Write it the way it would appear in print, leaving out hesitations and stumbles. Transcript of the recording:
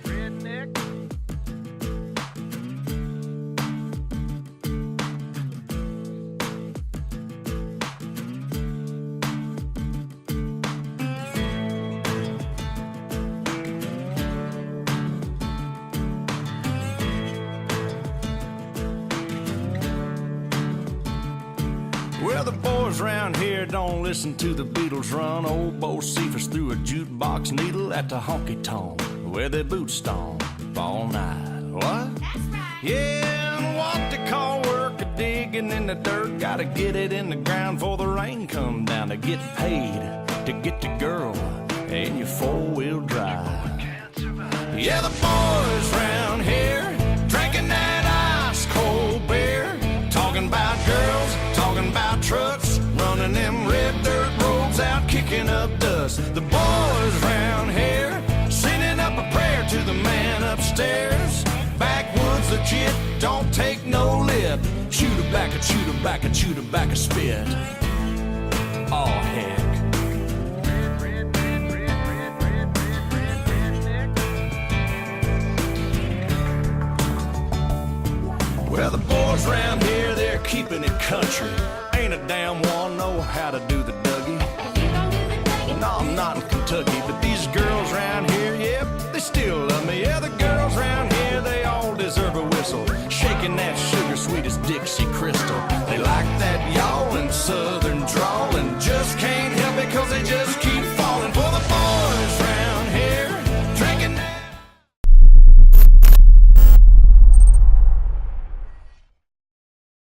redneck. Well, the boys round here don't listen to the Beatles run. Old Bo Cephas threw a jukebox needle at the honky-tonk where they boot stomp all night. What? That's right. Yeah, and what they call work a digging in the dirt. Gotta get it in the ground before the rain come down to get paid to get the girl in your four-wheel drive. Yeah, the boys round here drinking that ice-cold beer, talking about girls, talking about trucks, running them red dirt roads out, kicking up dust. The boys round here sending up a prayer to the man upstairs. Backwoods legit, don't take no lip. Chew tobacco, chew tobacco, chew tobacco, spit. Oh, heck. Well, the boys round here, they're keeping it country. Ain't a damn one know how to do the Dougie. You gon' do the Dougie? No, I'm not in Kentucky, but these girls round here, yep, they still love me. Yeah, the girls round here, they all deserve a whistle. Shaking that sugar sweet as Dixie Chris.